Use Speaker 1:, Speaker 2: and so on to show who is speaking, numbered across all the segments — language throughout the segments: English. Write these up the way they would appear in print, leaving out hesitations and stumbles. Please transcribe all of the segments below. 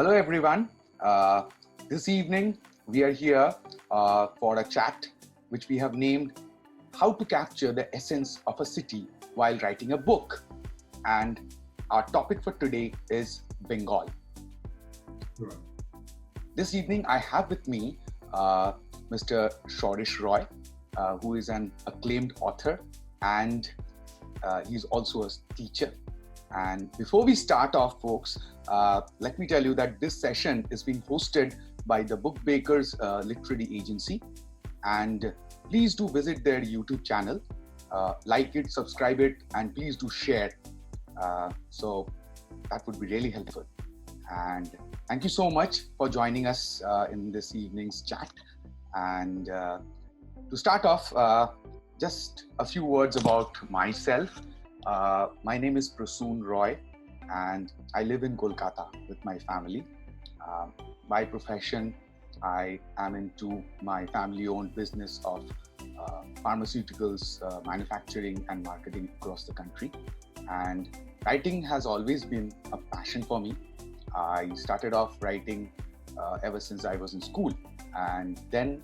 Speaker 1: Hello everyone. This evening we are here for a chat which we have named How to Capture the Essence of a City While Writing a Book. And our topic for today is Bengal.
Speaker 2: Right.
Speaker 1: This evening I have with me Mr. Sourish Roy, who is an acclaimed author and he's also a teacher. And before we start off, folks, let me tell you that this session is being hosted by the Book Bakers Literary Agency. And please do visit their YouTube channel, like it, subscribe it, and please do share. So that would be really helpful. And thank you so much for joining us in this evening's chat. And to start off, just a few words about myself. My name is Prasun Roy and I live in Kolkata with my family. By profession, I am into my family-owned business of pharmaceuticals, manufacturing and marketing across the country. And writing has always been a passion for me. I started off writing ever since I was in school. And then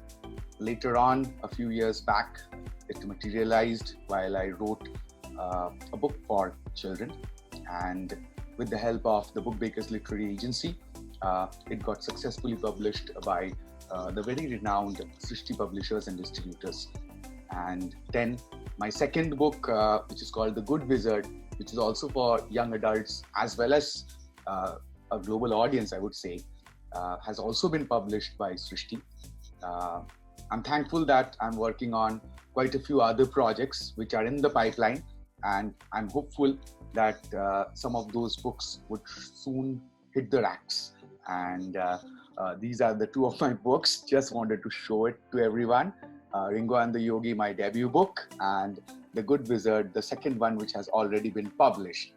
Speaker 1: later on, a few years back, it materialized while I wrote a book for children, and with the help of the Book Bakers Literary Agency, it got successfully published by the very renowned Srishti publishers and distributors. And then my second book, which is called The Good Wizard, which is also for young adults as well as a global audience, I would say, has also been published by Srishti. I'm thankful that I'm working on quite a few other projects which are in the pipeline. And I'm hopeful that some of those books would soon hit the racks. And these are the two of my books. Just wanted to show it to everyone. Ringo and the Yogi, my debut book, and The Good Wizard, the second one, which has already been published.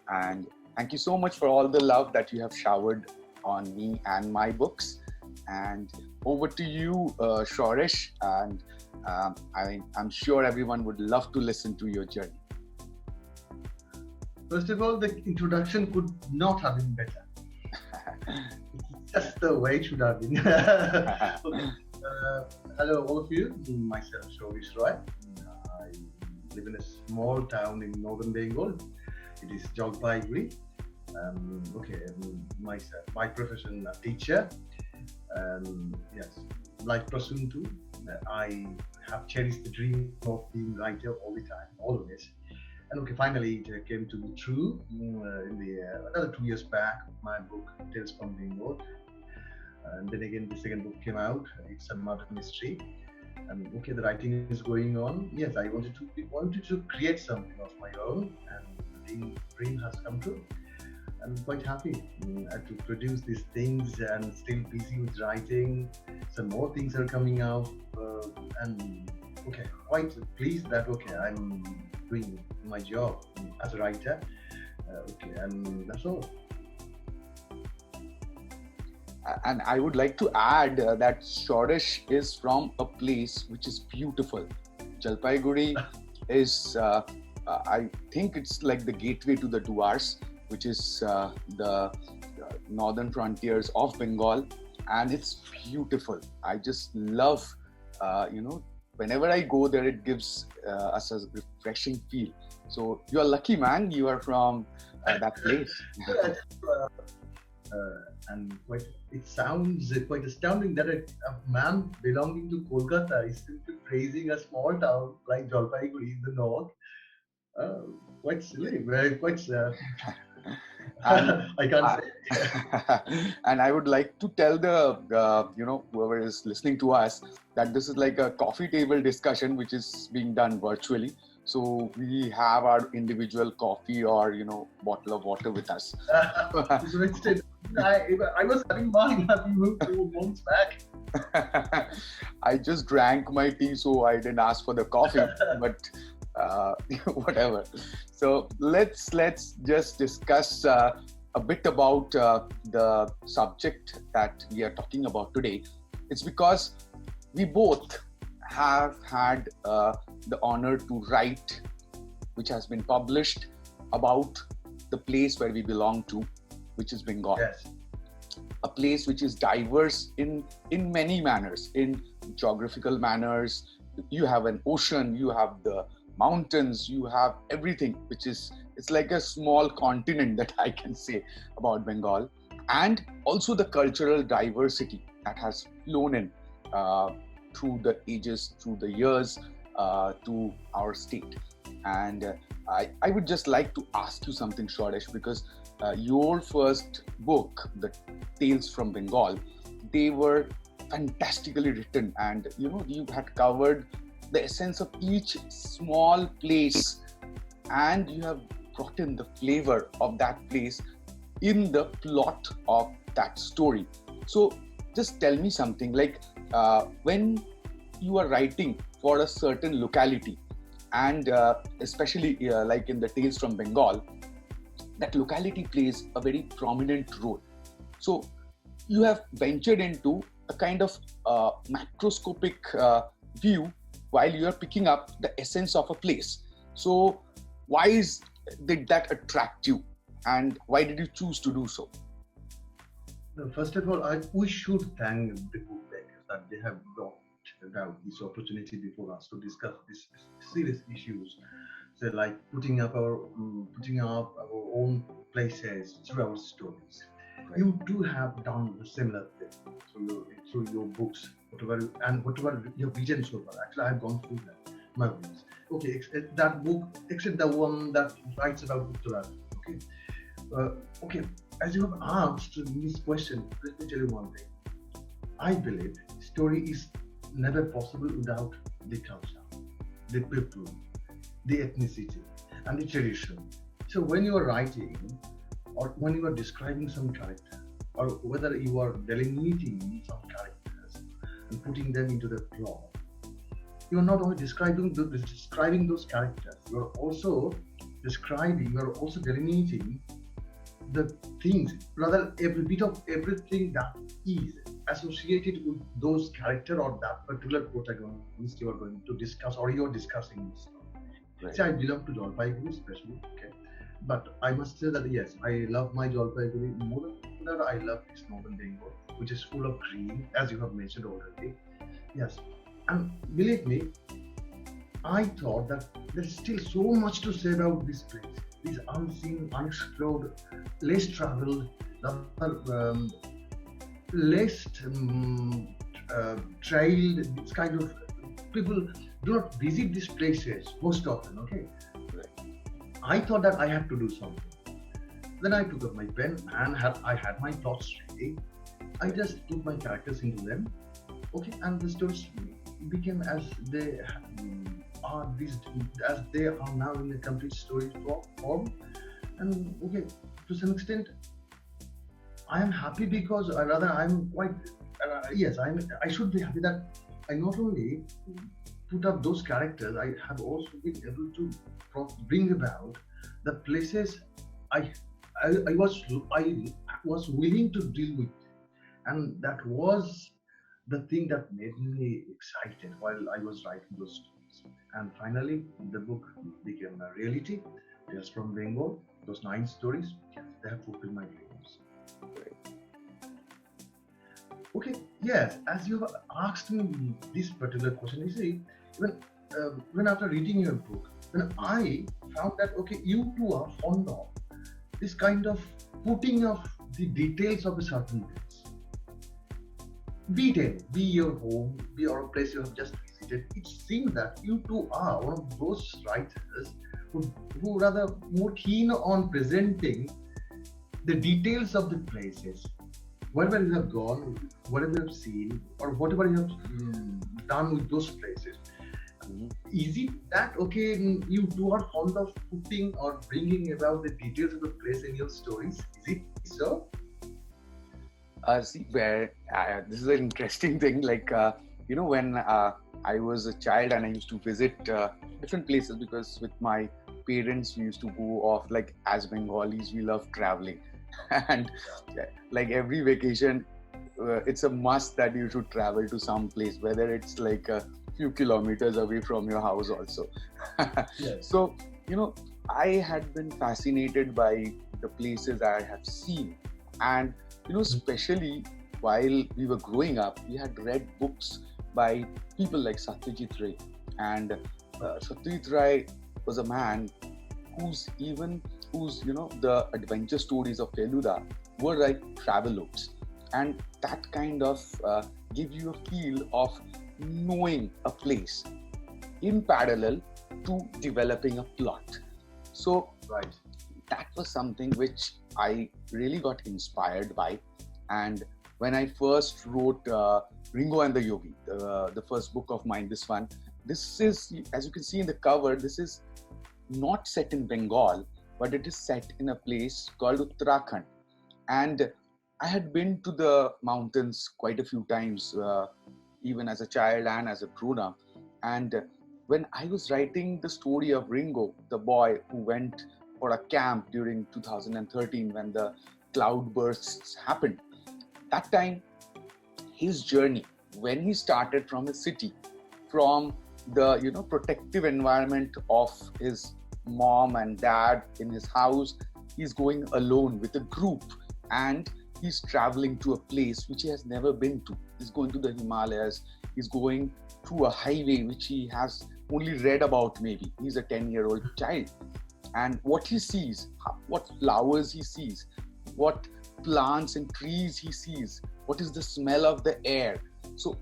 Speaker 1: And thank you so much for all the love that you have showered on me and my books. And over to you, Sourish. And I'm sure everyone would love to listen to your journey.
Speaker 2: First of all, the introduction could not have been better. Just the way it should have been. Okay. Hello, all of you. Myself, Sourish Roy. I live in a small town in northern Bengal. It is Jalpaiguri. Myself, my profession, a teacher. Yes, like Prasun too. I have cherished the dream of being a writer all the time, always. And finally it came to be true another 2 years back. My book Tales from Bengal, and then again the second book came out. It's a murder mystery, and the writing is going on. Yes, I wanted to create something of my own, and the dream has come true. I'm quite happy to produce these things and still busy with writing. Some more things are coming out, and quite pleased that I'm doing my job as a writer. And that's all.
Speaker 1: And I would like to add that Sourish is from a place which is beautiful. Jalpaiguri is, I think it's like the gateway to the Duars, which is the northern frontiers of Bengal, and it's beautiful. I just love, whenever I go there, it gives us a refreshing feel. So you're lucky, man. You are from that place.
Speaker 2: And it sounds quite astounding that a man belonging to Kolkata is simply praising a small town like Jalpaiguri in the north. Quite silly, quite. I can't say.
Speaker 1: And I would like to tell the whoever is listening to us that this is like a coffee table discussion which is being done virtually. So we have our individual coffee or bottle of water with us.
Speaker 2: I was having mine a few months back.
Speaker 1: I just drank my tea, so I didn't ask for the coffee. But whatever. So let's just discuss a bit about the subject that we are talking about today. It's because we both have had the honor to write, which has been published about the place where we belong to, which is Bengal.
Speaker 2: Yes.
Speaker 1: a place which is diverse in many manners, in geographical manners. You have an ocean, you have the mountains, you have everything, which is, it's like a small continent that I can say about Bengal. And also the cultural diversity that has flown in through the ages, through the years, to our state. And I would just like to ask you something, Sourish, because your first book, The Tales from Bengal, they were fantastically written, and you had covered the essence of each small place, and you have brought in the flavor of that place in the plot of that story. So just tell me something, like when you are writing for a certain locality, and especially like in the Tales from Bengal, that locality plays a very prominent role. So you have ventured into a kind of macroscopic view while you are picking up the essence of a place. So why did that attract you, and why did you choose to do so?
Speaker 2: First of all, we should thank the bookmakers that they have brought about this opportunity before us to discuss these serious issues. So, like putting up our own places through our stories. Right. You too have done the similar thing through your books, whatever your vision so far. Actually, I have gone through that, my books. Okay, that book, except the one that writes about Uttarakhand. Okay, okay. As you have asked this question, let me tell you one thing. I believe story is never possible without the culture, the people, the ethnicity, and the tradition. So when you are writing, or when you are describing some character, or whether you are delineating some characters and putting them into the plot, you are not only describing those characters, you are also delineating the things, rather every bit of everything that is associated with those character or that particular protagonist you are going to discuss, or you are discussing this. Right. See, I belong to Jalpaiguri especially, okay? But I must say that yes, I love my Jalpaiguri more than that. I love this northern Bengal, which is full of green, as you have mentioned already. Yes, and believe me, I thought that there's still so much to say about this place. These unseen, unexplored, less traveled, less trailed, this kind of people do not visit these places most often, okay? I thought that I had to do something. Then I took up my pen and I had my plots ready. I just put my characters into them, okay? And the stories became as they are now in a complete story form. And okay, to some extent, I am happy because I'm quite I should be happy that I not only put up those characters, I have also been able to bring about the places I was willing to deal with, and that was the thing that made me excited while I was writing those stories. And finally, the book became a reality. Tales from Bengal, those 9 stories, they have fulfilled my dreams. Okay, yes, as you have asked me this particular question, you see, when after reading your book, when I found that, okay, you too are fond of this kind of putting of the details of a certain place. Be your home, be your place you have just visited. It seems that you too are one of those writers who rather more keen on presenting the details of the places. Wherever you have gone, whatever you have seen, or whatever you have done with those places. Is it that, okay, you too are fond of putting or bringing about the details of the place in your stories? Is it so?
Speaker 1: See, this is an interesting thing. Like, when I was a child and I used to visit different places, because with my parents we used to go off, like as Bengalis, we love traveling. And like every vacation, it's a must that you should travel to some place, whether it's like a few kilometers away from your house also.
Speaker 2: Yes.
Speaker 1: So, I had been fascinated by the places I have seen, and especially while we were growing up, we had read books by people like Satyajit Ray. And Satyajit Ray was a man whose the adventure stories of Feluda were like travelogues, and that kind of give you a feel of knowing a place in parallel to developing a plot. So
Speaker 2: Right.
Speaker 1: that was something which I really got inspired by. And when I first wrote Ringo and the Yogi, the first book of mine, this is, as you can see in the cover, this is not set in Bengal, but it is set in a place called Uttarakhand. And I had been to the mountains quite a few times, even as a child and as a grown-up. And when I was writing the story of Ringo, the boy who went for a camp during 2013 when the cloudbursts happened, that time his journey, when he started from his city, from the protective environment of his mom and dad in his house, he's going alone with a group, and he's traveling to a place which he has never been to. He's going to the Himalayas, he's going through a highway which he has only read about. Maybe he's a 10-year-old child, and what he sees, what flowers he sees, what plants and trees he sees, what is the smell of the air. So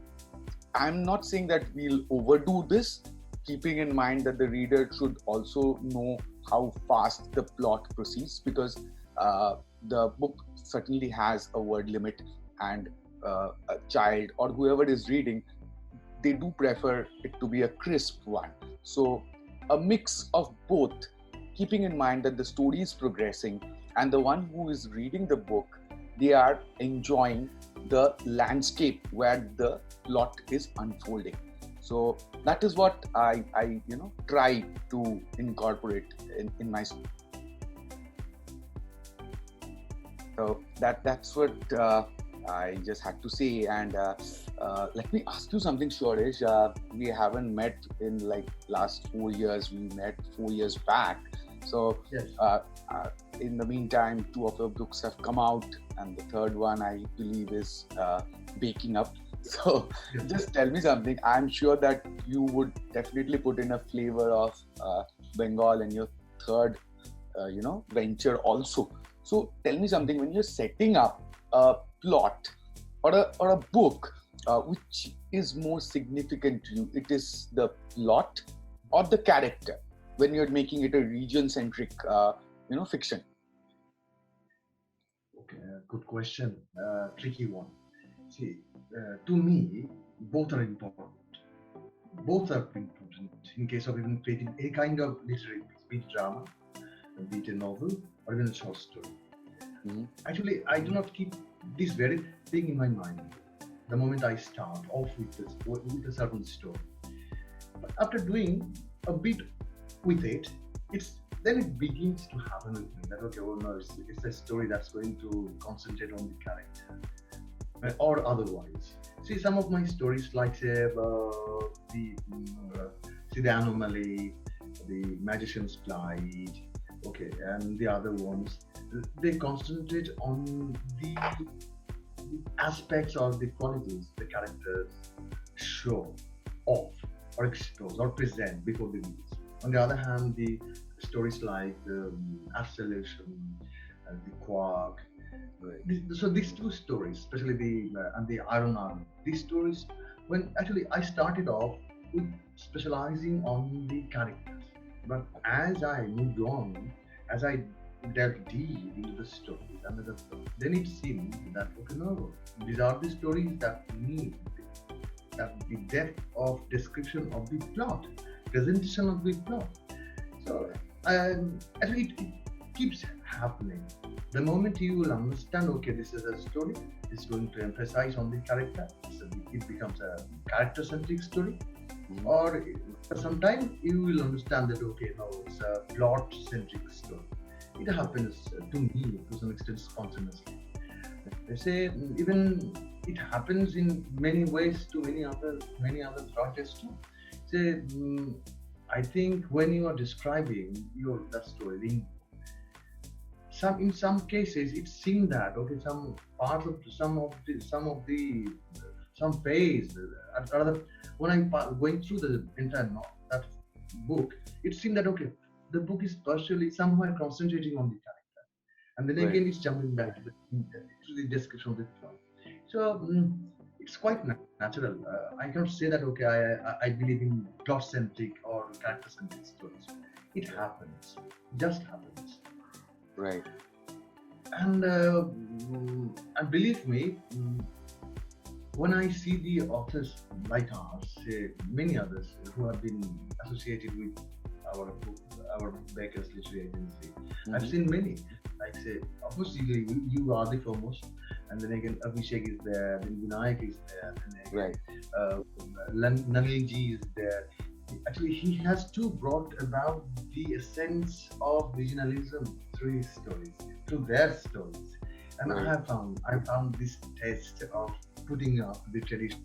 Speaker 1: I'm not saying that we'll overdo this, keeping in mind that the reader should also know how fast the plot proceeds, because the book certainly has a word limit, and a child or whoever is reading, they do prefer it to be a crisp one. So a mix of both, keeping in mind that the story is progressing and the one who is reading the book, they are enjoying the landscape where the plot is unfolding. So that is what I try to incorporate in my story. So that's what I just had to say. And let me ask you something, Sourish. We haven't met in like last 4 years. We met 4 years back. So
Speaker 2: Yes.
Speaker 1: In the meantime, 2 of your books have come out, and the third one I believe is baking up. So
Speaker 2: Yes.
Speaker 1: just tell me something. I'm sure that you would definitely put in a flavor of Bengal in your third, venture also. So tell me something. When you're setting up a plot or a book, which is more significant to you? It is the plot or the character when you're making it a region-centric, fiction?
Speaker 2: Okay, good question. Tricky one. See, to me, both are important. Both are important in case of even creating any kind of literary piece, be it drama, be it a novel, or even a short story.
Speaker 1: Mm-hmm.
Speaker 2: Actually, I do not keep this very thing in my mind the moment I start off with a certain story. But after doing a bit with it, then it begins to happen with me that okay, well, no, it's a story that's going to concentrate on the character or otherwise. See, some of my stories, like say the anomaly, the magician's plight, okay, and the other ones, they concentrate on the aspects or the qualities the characters show off or expose or present before the readers. On the other hand, the stories like the absolution and the quark. So these two stories, especially the Iron Army, these stories, when actually I started off with specializing on the characters, but as I moved on, as I delved deep into the stories and then it seemed that okay, no, these are the stories that need that the depth of description of the plot, presentation of the plot. So actually it keeps happening. The moment you will understand, okay, this is a story, it's going to emphasize on the character, so it becomes a character-centric story. Mm-hmm. Or sometimes you will understand that, okay, no, it's a plot-centric story. It happens to me to some extent spontaneously. They say even it happens in many ways to many other writers too. Say, I think when you are describing that story, in some cases it seemed that okay, some parts of some phase, rather, when I'm going through the entire that book, it seemed that okay, the book is partially somehow concentrating on the character, and then
Speaker 1: Right.
Speaker 2: again it's jumping back to the description of the film. So it's quite natural. I cannot say that okay, I believe in plot-centric or character-centric stories. It happens, just happens.
Speaker 1: Right.
Speaker 2: And believe me, when I see the authors like us, many others who have been associated with our Baker's Literary Agency, I've seen many. Like say, obviously you are the foremost, and then again Abhishek is there, then Vinayak is there, and then
Speaker 1: Right.
Speaker 2: Nalini is there. Actually, he has too brought about the essence of regionalism through his stories, through their stories. And
Speaker 1: Right.
Speaker 2: I found this taste of putting up the tradition.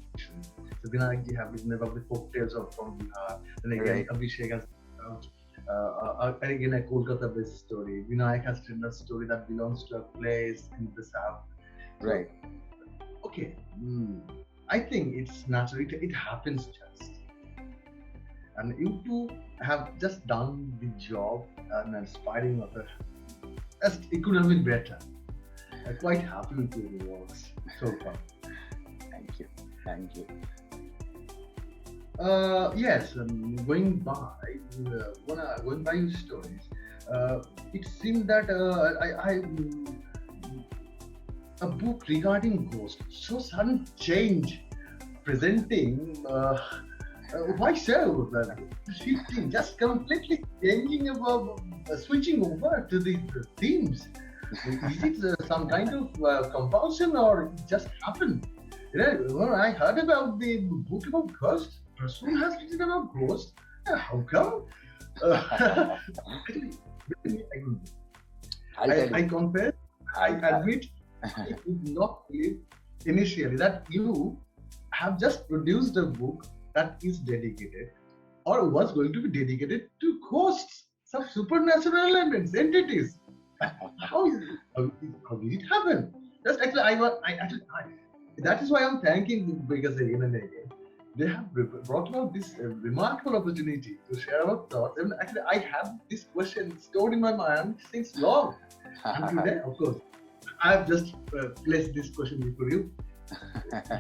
Speaker 2: So Vinayak ji have written about the folk tales of from Bihar. And again,
Speaker 1: Right.
Speaker 2: Abhishek has again a Kolkata-based story. Vinayak has written a story that belongs to a place in the south. So,
Speaker 1: Right.
Speaker 2: okay, I think it's natural. It happens just. And you two have just done the job and inspiring others. It could have been better. I'm quite happy with your works so far.
Speaker 1: Thank you. Thank you.
Speaker 2: Yes, going by your stories, it seemed that a book regarding ghosts, so sudden change, presenting. Why so? Shifting, just completely changing about, switching over to the themes. Is it some kind of compulsion or it just happened? When I heard about the book about ghosts, Prasun has written about ghosts. How come? Actually, I confess, I admit, I did not believe initially that you have just produced a book that is dedicated or was going to be dedicated to ghosts, some supernatural elements, entities. How did it happen? That's actually, that is why I'm thanking the because again and again they have brought about this remarkable opportunity to share our thoughts. And actually, I have this question stored in my mind since long. And today, of course, I have just placed this question before you.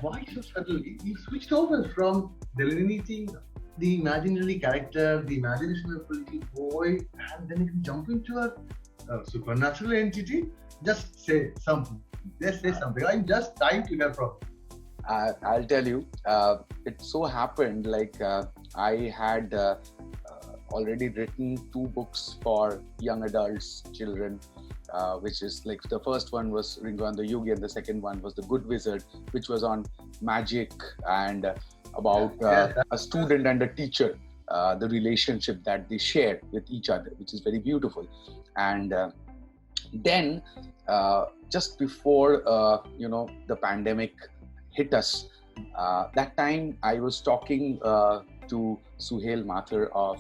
Speaker 2: Why so suddenly you switched over from delineating the imaginary character, the imagination of a little boy, and then you can jump into a supernatural entity? Just say something. Just say something. I'm just trying to hear from you.
Speaker 1: I'll tell you. It so happened like I had already written 2 books for young adults, children, which is like the first one was Ringo and the Yogi, and the second one was The Good Wizard, which was on magic and about a student and a teacher, the relationship that they share with each other, which is very beautiful. And then just before the pandemic hit us, that time I was talking to Suhail Mathur of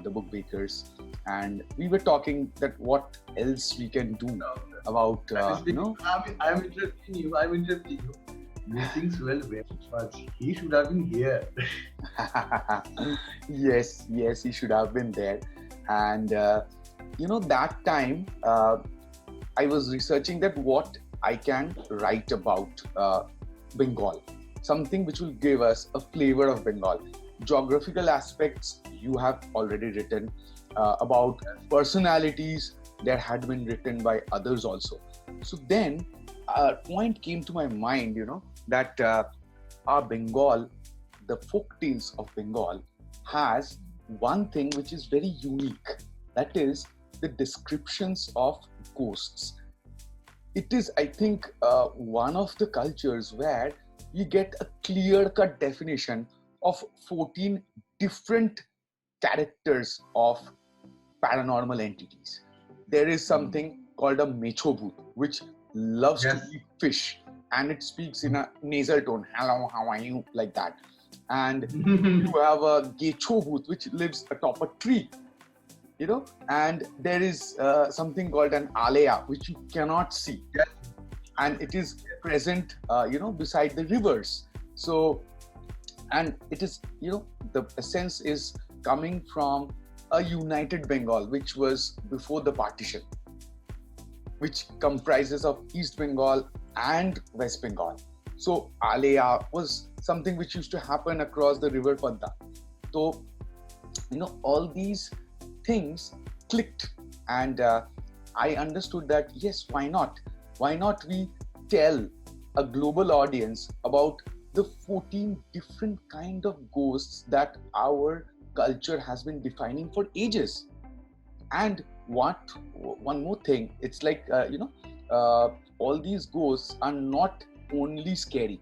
Speaker 1: the Book Bakers, and we were talking that what else we can do about
Speaker 2: I'm interrupting you. Missing well very much. He should have been here.
Speaker 1: Yes, he should have been there. And that time I was researching that what I can write about Bengal, something which will give us a flavor of Bengal. Geographical aspects you have already written, about personalities that had been written by others also. So then a point came to my mind, that our Bengal, the folk tales of Bengal, has one thing which is very unique. That is the descriptions of ghosts. It is, I think, one of the cultures where you get a clear-cut definition of 14 different characters of paranormal entities. There is something called a mechobut, which loves to eat fish, and it speaks in a nasal tone, hello, how are you, like that. And you have a gechobut, which lives atop a tree, and there is something called an alaya, which you cannot see.
Speaker 2: Yes.
Speaker 1: And it is present, beside the rivers. So, and it is, the essence is coming from a united Bengal, which was before the partition, which comprises of East Bengal and West Bengal. So alaya was something which used to happen across the river Padma. So, all these things clicked, and I understood that, yes, why not? Why not we tell a global audience about the 14 different kind of ghosts that our culture has been defining for ages? And one more thing, it's like, all these ghosts are not only scary.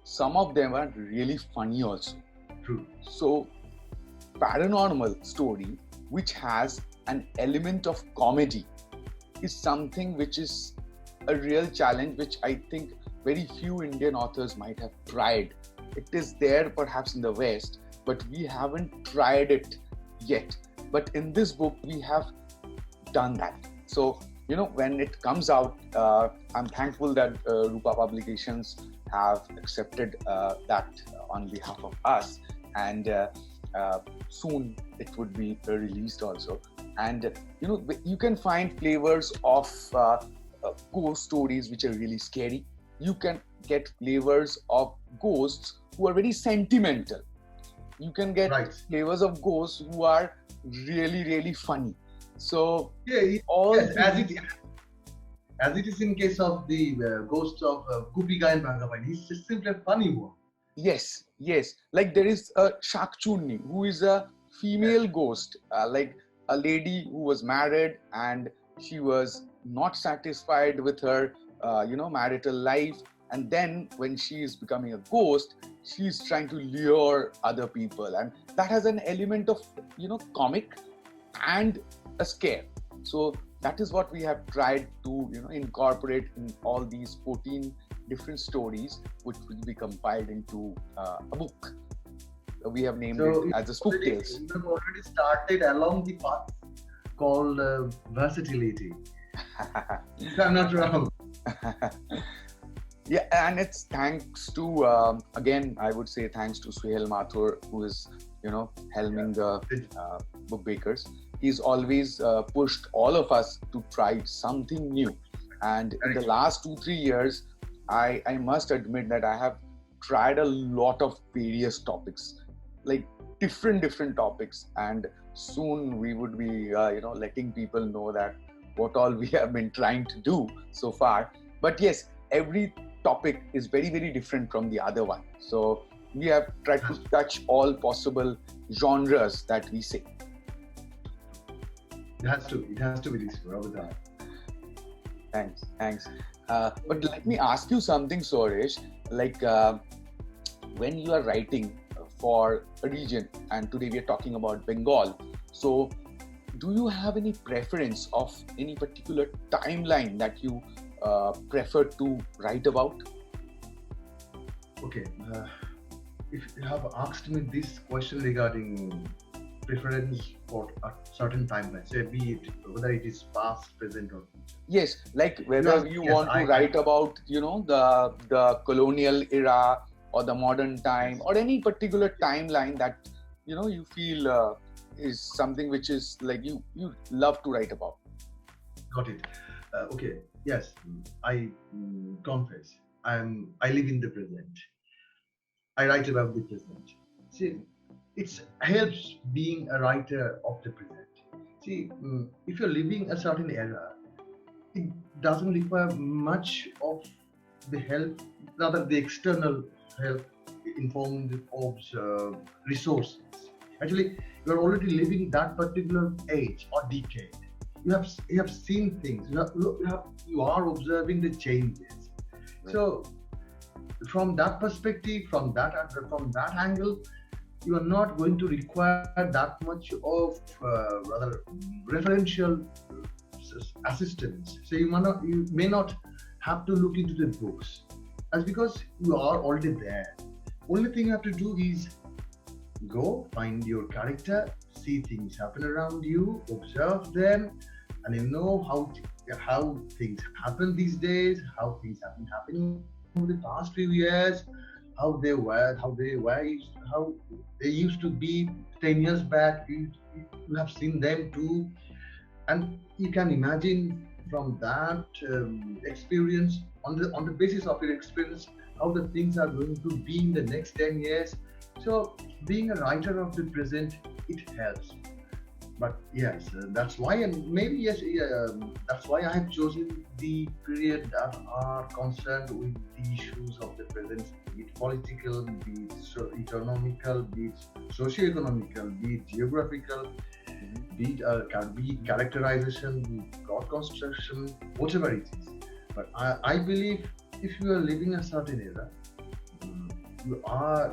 Speaker 1: Some of them are really funny also.
Speaker 2: True.
Speaker 1: So, paranormal story, which has an element of comedy, is something which is a real challenge, which I think very few Indian authors might have tried. It is there perhaps in the West, but we haven't tried it yet. But in this book, we have done that. So, when it comes out, I'm thankful that Rupa Publications have accepted that on behalf of us, and soon it would be released also. And you can find flavors of ghost stories which are really scary. You can get flavors of ghosts who are very sentimental. You can get flavors of ghosts who are really, really funny. So
Speaker 2: as it is in case of the ghost of Gupika and Bhagavan, he's just simply a funny one.
Speaker 1: Yes. Like there is a Shakchurni, who is a female ghost, like a lady who was married and she was not satisfied with her, marital life. And then when she is becoming a ghost, she's trying to lure other people. And that has an element of, comic and a scare. So that is what we have tried to, incorporate in all these 14 different stories, which will be compiled into a book. We have named it as the Spook Tales.
Speaker 2: You have already started along the path called versatility. If I'm not wrong.
Speaker 1: Yeah, and it's thanks to, again, I would say thanks to Suhail Mathur, who is, helming the book bakers. He's always pushed all of us to try something new. And in the last 2-3 years, I must admit that I have tried a lot of various topics, like different topics. And soon we would be, letting people know that what all we have been trying to do so far. But yes, every topic is very, very different from the other one. So we have tried to touch all possible genres that we say.
Speaker 2: It has to be this way all the time.
Speaker 1: Thanks. But let me ask you something, Sourish. Like when you are writing for a region, and today we are talking about Bengal. So do you have any preference of any particular timeline that you prefer to write about?
Speaker 2: Okay, if you have asked me this question regarding preference for a certain timeline, say be it whether it is past, present, or future.
Speaker 1: Yes, like whether you want to write about the colonial era or the modern time, or any particular timeline that you feel is something which is like you love to write about.
Speaker 2: Got it. Okay. Yes, I confess. I live in the present. I write about the present. See, it helps being a writer of the present. See, if you're living a certain era, it doesn't require much of the help, rather the external help in form of resources. Actually, you're already living that particular age or decade. You have seen things. You are observing the changes. Right. So, from that perspective, from that angle, you are not going to require that much of rather referential assistance. So you may not have to look into the books, as because you are already there. Only thing you have to do is Go find your character, see things happen around you, observe them, and you know how things happen these days, how things have been happening over the past few years, how they used to be 10 years back. You have seen them too, and you can imagine from that experience, on the basis of your experience, how the things are going to be in the next 10 years. So being a writer of the present, it helps. But yes, that's why, and maybe yes, that's why I have chosen the period that are concerned with the issues of the present, be it political, be it economical, be it socio-economical, be it geographical, be it characterization, be it plot construction, whatever it is. But I believe if you are living a certain era, you are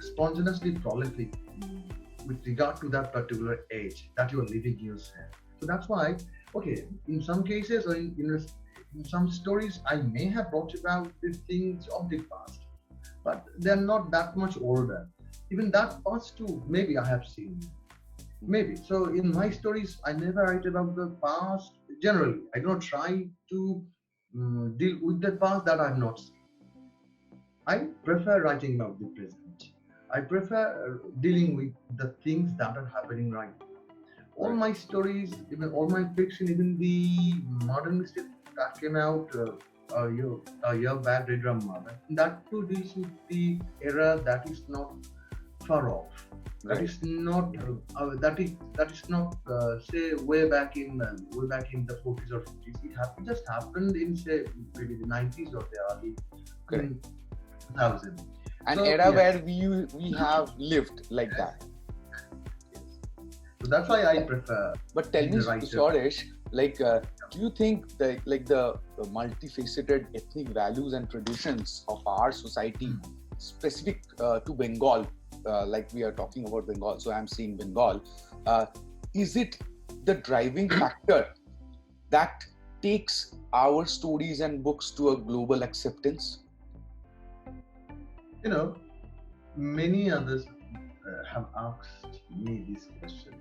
Speaker 2: spontaneously prolific with regard to that particular age that you are living yourself. So that's why, okay, in some cases or in some stories, I may have brought about the things of the past, but they're not that much older. Even that past too, maybe I have seen. Maybe. So in my stories, I never write about the past. Generally, I don't try to deal with the past that I've not seen. I prefer writing about the present. I prefer dealing with the things that are happening right now. All my stories, even all my fiction, even the modern mystery that came out a year back, Red Rum Mother, that too deals with the era that is not far off. That is not say way back in the 40s or 50s. It just happened in say maybe the 90s or the early 2000s.
Speaker 1: An era where we have lived like that.
Speaker 2: Yes. So that's why I prefer.
Speaker 1: But tell me, Sourish, do you think the multifaceted ethnic values and traditions of our society, specific to Bengal, like we are talking about Bengal, so I'm seeing Bengal, is it the driving factor that takes our stories and books to a global acceptance?
Speaker 2: You know, many others have asked me this question.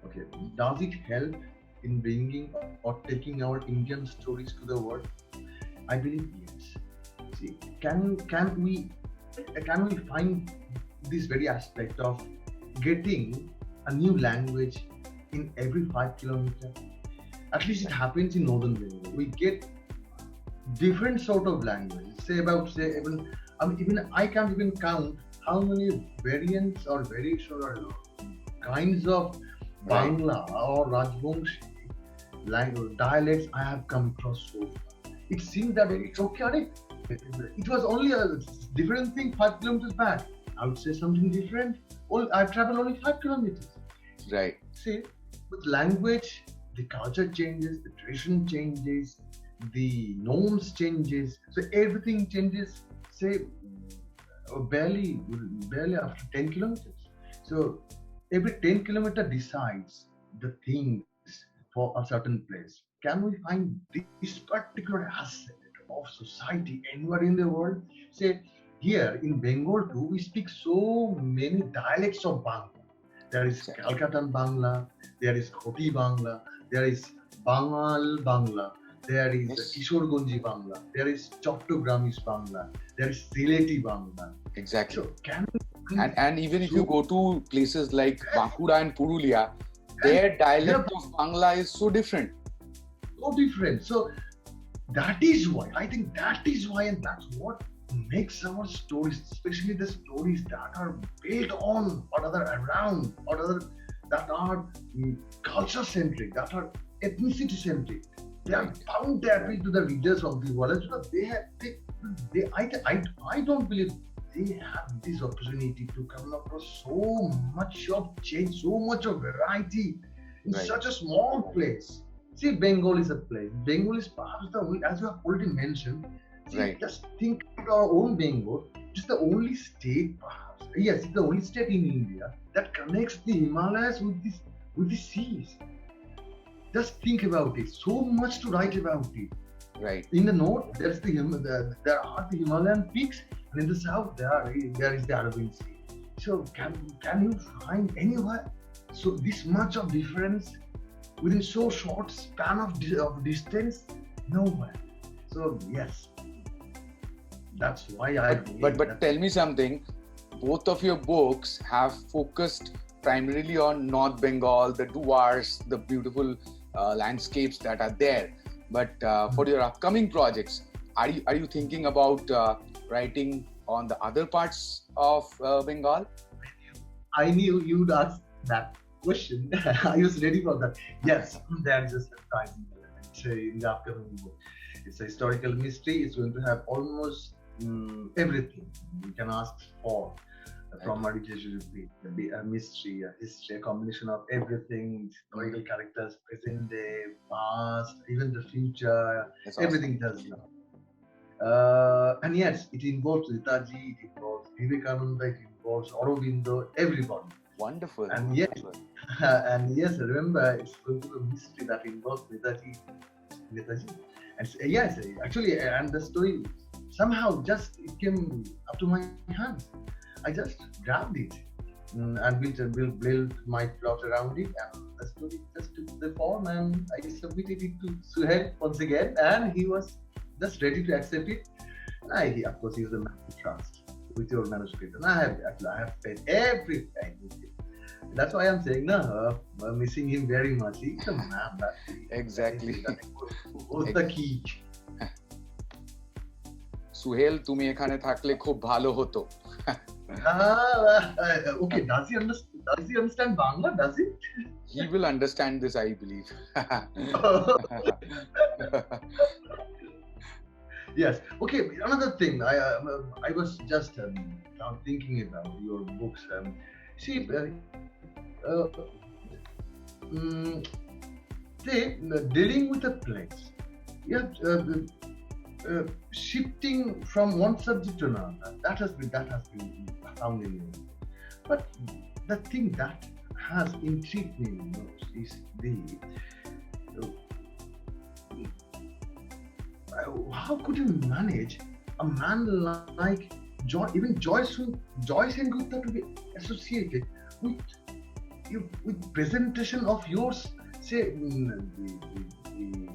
Speaker 2: Okay, does it help in bringing or taking our Indian stories to the world? I believe yes. See, can we find this very aspect of getting a new language in every 5 kilometers? At least it happens in northern Bengal. We get different sort of languages. Even I can't even count how many variants or variations or kinds of Bangla or Rajbongshi language dialects I have come across so far. It seems that it's okay. It was only a different thing 5 kilometers back. I would say something different. I've traveled only 5 kilometers.
Speaker 1: Right.
Speaker 2: See, with language, the culture changes, the tradition changes, the norms changes. So everything changes. Say barely after 10 kilometers. So every 10 kilometer decides the things for a certain place. Can we find this particular asset of society anywhere in the world? Say here in Bengal too, we speak so many dialects of Bangla. There is Kolkata Bangla, there is Khoti Bangla, there is Bangal Bangla, there is Kishorganji Bangla, there is Chattogramis Bangla, there is Sileti Bangla.
Speaker 1: Exactly.
Speaker 2: So
Speaker 1: and even if you go to places like Bankura and Purulia, their dialect of Bangla is so different.
Speaker 2: So different. So that is why, I think that is why, and that's what makes our stories, especially the stories that are built on or other around or other that are culture centric, that are ethnicity centric. They are bound to appeal to the readers of the world. I don't believe they have this opportunity to come across so much of change, so much of variety in such a small place. See, Bengal is a place. Bengal is perhaps the only, as you have already mentioned. See, just think about our own Bengal. It's the only state, perhaps. Yes, it's the only state in India that connects the Himalayas with the seas. Just think about it. So much to write about it.
Speaker 1: Right.
Speaker 2: In the north, there are the Himalayan peaks. And in the south, there is the Arabian Sea. So can you find anywhere so this much of difference within so short span of distance? Nowhere. So yes, that's why I believe.
Speaker 1: But tell me something. Both of your books have focused primarily on North Bengal, the duars, the beautiful landscapes that are there. But for your upcoming projects, are you thinking about writing on the other parts of Bengal?
Speaker 2: I knew you'd ask that question. I was ready for that. Yes, there's a surprising element in the upcoming book. It's a historical mystery. It's going to have almost everything you can ask for from a a mystery, a history, a combination of everything, historical characters, present day, past, even the future,
Speaker 1: That's
Speaker 2: everything does that. And yes, it involves Netaji, it involves Vivekananda, it involves Aurobindo, everybody.
Speaker 1: Wonderful.
Speaker 2: And yes, and yes, remember, it's going to be a mystery that involves Netaji. And yes, actually, and the story somehow just it came up to my hands. I just grabbed it and built my plot around it, and the story just took the form, and I submitted it to Suhail once again, and he was just ready to accept it. And of course, he was a man to trust with your manuscript, and I have spent every time with it. That's why I'm saying, I'm missing him very much. He's a man.
Speaker 1: Exactly.
Speaker 2: What's the key?
Speaker 1: Suhel, তুমি এখানে থাকলে খুব ভালো হতো।
Speaker 2: Okay, does he understand Bangla? Does he?
Speaker 1: He will understand this, I believe.
Speaker 2: Yes. Okay. Another thing, I was just thinking about your books. See, dealing with a place. Yeah. Shifting from one subject to another, that has been found in you. But the thing that has intrigued me most is how could you manage a man like Joyce Sengupta to be associated with presentation of yours, say the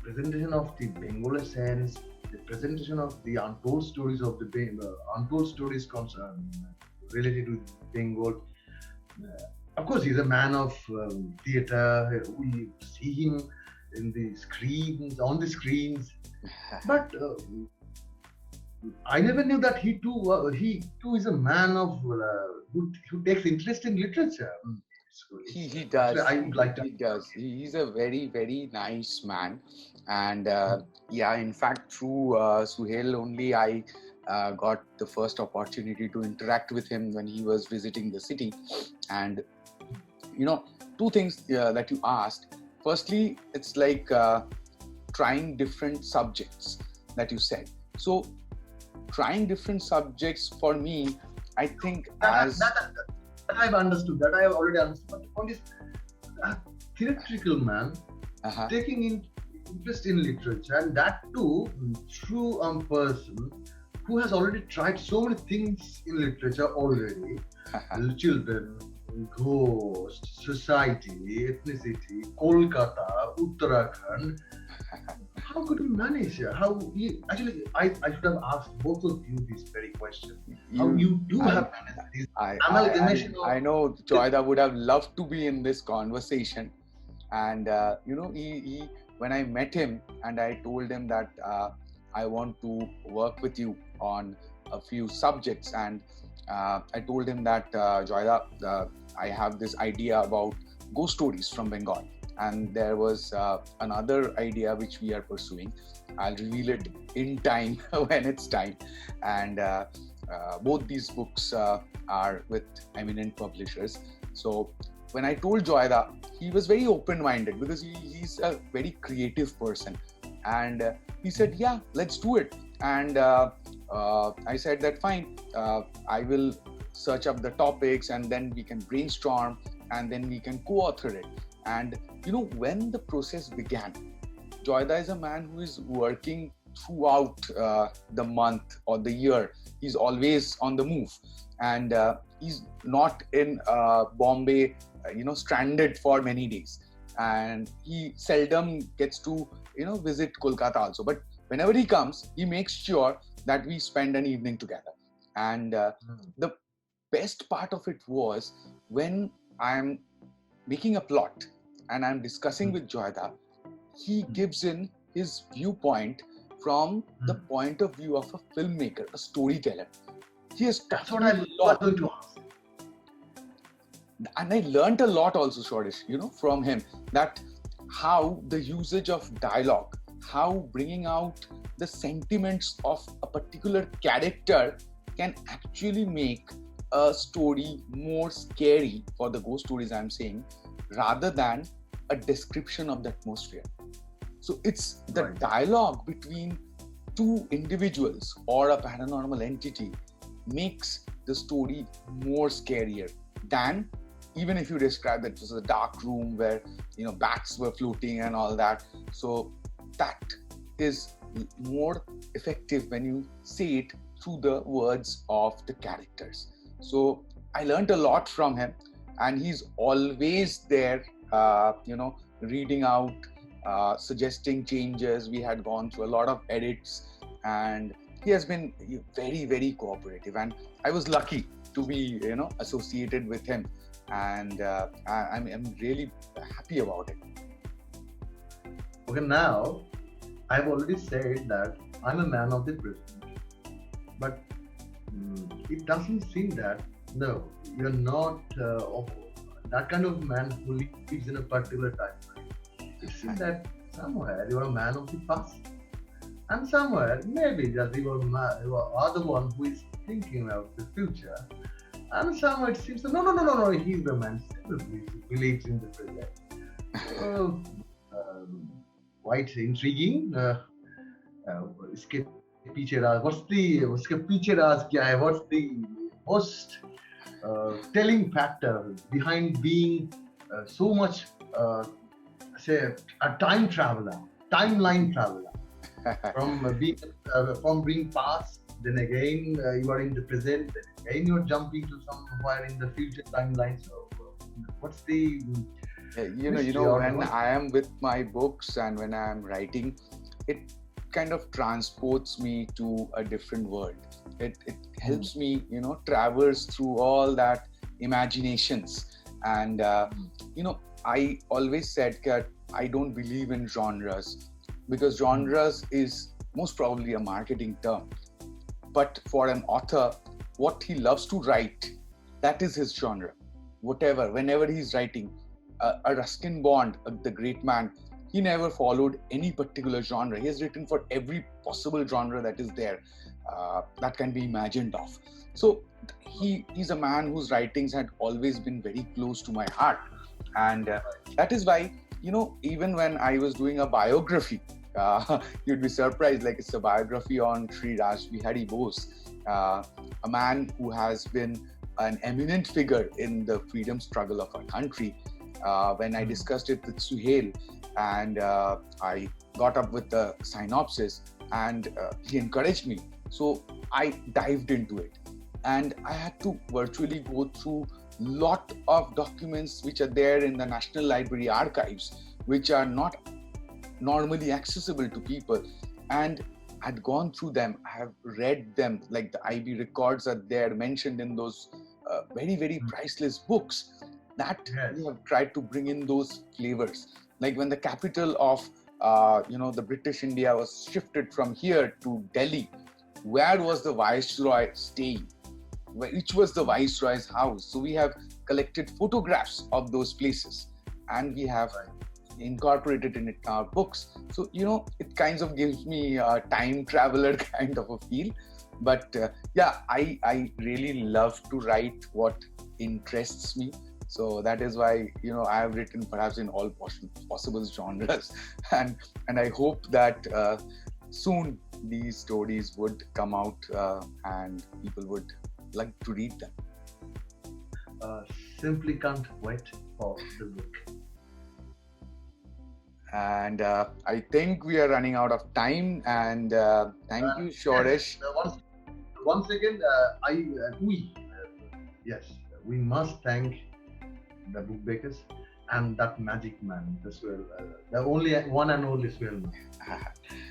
Speaker 2: presentation of the Bengal essence, the presentation of the untold stories of the untold stories related with Bengal. Of course, he's a man of theatre. We see him in the screens, on the screens. But I never knew that he too is a man of who takes interest in literature.
Speaker 1: He does.
Speaker 2: I would like to.
Speaker 1: He does. He's a very, very nice man. And in fact, through Suhail only, I got the first opportunity to interact with him when he was visiting the city. And, two things that you asked. Firstly, it's like trying different subjects that you said. So, trying different subjects for me, I think
Speaker 2: that I've understood, that I have already understood. But the point is, a theatrical man taking interest in literature, and that too through a person who has already tried so many things in literature already. Children, ghosts, society, ethnicity, Kolkata, Uttarakhand. How could you manage? Actually, I should have asked both of you this very question. How you do have managed this amalgamation?
Speaker 1: I know Joyda would have loved to be in this conversation. And, he when I met him and I told him that I want to work with you on a few subjects, and I told him that, Joyda, I have this idea about ghost stories from Bengal. And there was another idea which we are pursuing. I'll reveal it in time when it's time. And both these books are with eminent publishers. So when I told Joyda, he was very open-minded because he's a very creative person. And he said, yeah, let's do it. And I said that fine, I will search up the topics and then we can brainstorm and then we can co-author it. And when the process began, Joyda is a man who is working throughout the month or the year. he's always on the move, and he's not in Bombay, stranded for many days, and he seldom gets to visit Kolkata also. But whenever he comes, he makes sure that we spend an evening together. And the best part of it was when I'm making a plot and I'm discussing with Joyda, he gives in his viewpoint from the point of view of a filmmaker, a storyteller. He has
Speaker 2: That's
Speaker 1: taught
Speaker 2: what
Speaker 1: me
Speaker 2: I
Speaker 1: a lot.
Speaker 2: was going to ask.
Speaker 1: And I learned a lot also, Sourish, from him, that how the usage of dialogue, how bringing out the sentiments of a particular character can actually make a story more scary, for the ghost stories I'm saying, rather than a description of the atmosphere. So it's the dialogue between two individuals or a paranormal entity makes the story more scarier than even if you describe that it was a dark room where bats were floating and all that. So that is more effective when you say it through the words of the characters. So I learned a lot from him, and he's always there, reading out, suggesting changes. We had gone through a lot of edits, and he has been very, very cooperative, and I was lucky to be associated with him, and I'm really happy about it.
Speaker 2: Okay, now I've already said that I'm a man of the present, but it doesn't seem that no, you're not of that kind of man who lives in a particular timeline. It seems that somewhere you're a man of the past, and somewhere maybe that you are the one who is thinking about the future, and somewhere it seems that no, he's the man who believes in the present. Quite intriguing. इसके पीछे राज, उसके पीछे राज क्या है? What's the most telling factor behind being so much, say, a time traveler, timeline traveler, from being past, then again you are in the present, then again you're jumping to somewhere in the future timeline. So, what's the
Speaker 1: when I am with my books and when I am writing, it kind of transports me to a different world. It helps me, traverse through all that imaginations. And, I always said that I don't believe in genres, because genres is most probably a marketing term. But for an author, what he loves to write, that is his genre. Whenever he's writing, a Ruskin Bond, the great man, he never followed any particular genre. He has written for every possible genre that is there, that can be imagined of. So he's a man whose writings had always been very close to my heart. And that is why, even when I was doing a biography, you'd be surprised, like it's a biography on Sri Raj Bihari Bose, a man who has been an eminent figure in the freedom struggle of our country. When I discussed it with Suhail, and I got up with the synopsis, and he encouraged me. So I dived into it, and I had to virtually go through lot of documents which are there in the National Library archives, which are not normally accessible to people. And I'd gone through them, I have read them, like the IB records are there mentioned in those very, very priceless books. That we have tried to bring in those flavors. Like when the capital of the British India was shifted from here to Delhi, where was the Viceroy staying? Which was the Viceroy's house? So we have collected photographs of those places, and we have incorporated in our books. So it kind of gives me a time traveler kind of a feel. But I really love to write what interests me. So that is why I have written perhaps in all possible genres, and I hope that soon these stories would come out and people would like to read them.
Speaker 2: Simply can't wait for the book.
Speaker 1: And I think we are running out of time. And thank you, Sourish.
Speaker 2: Yes, once again, we must thank the book bakers and that magic man, the swell, the only one and only swell man.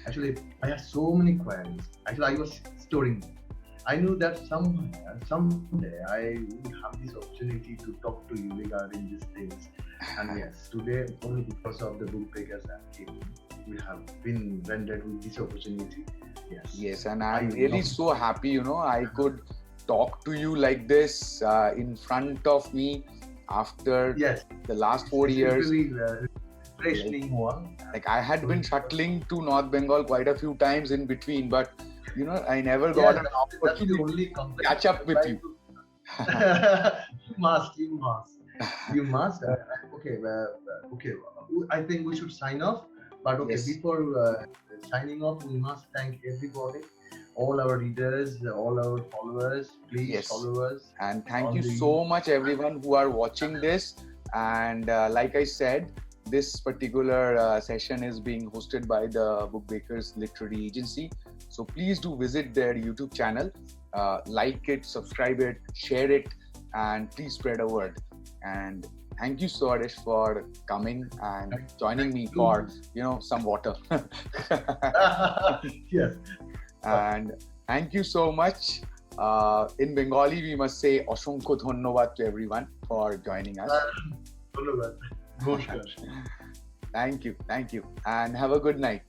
Speaker 2: Actually, I have so many queries. Actually, I was storing them. I knew that someday I will have this opportunity to talk to you regarding these things. And yes, today, only because of the book bakers and king, we have been rendered with this opportunity.
Speaker 1: Yes, and I'm really so happy, I could talk to you like this in front of me after the last 4 years.
Speaker 2: Refreshing one.
Speaker 1: Like I had been shuttling to North Bengal quite a few times in between, but I never got an opportunity to catch up with you.
Speaker 2: You must. Okay. I think we should sign off. But before signing off, we must thank everybody, all our readers, all our followers. Please follow us.
Speaker 1: And thank you so much, everyone who are watching this. And like I said, this particular session is being hosted by the Book Bakers Literary Agency. So please do visit their YouTube channel, like it, subscribe it, share it, and please spread a word. And thank you, Sourish, for coming and joining me for, some water.
Speaker 2: Yes.
Speaker 1: And thank you so much. In Bengali, we must say Oshonkho Dhonnobad to everyone for joining us.
Speaker 2: Dhonnobad.
Speaker 1: Thank you. And have a good night.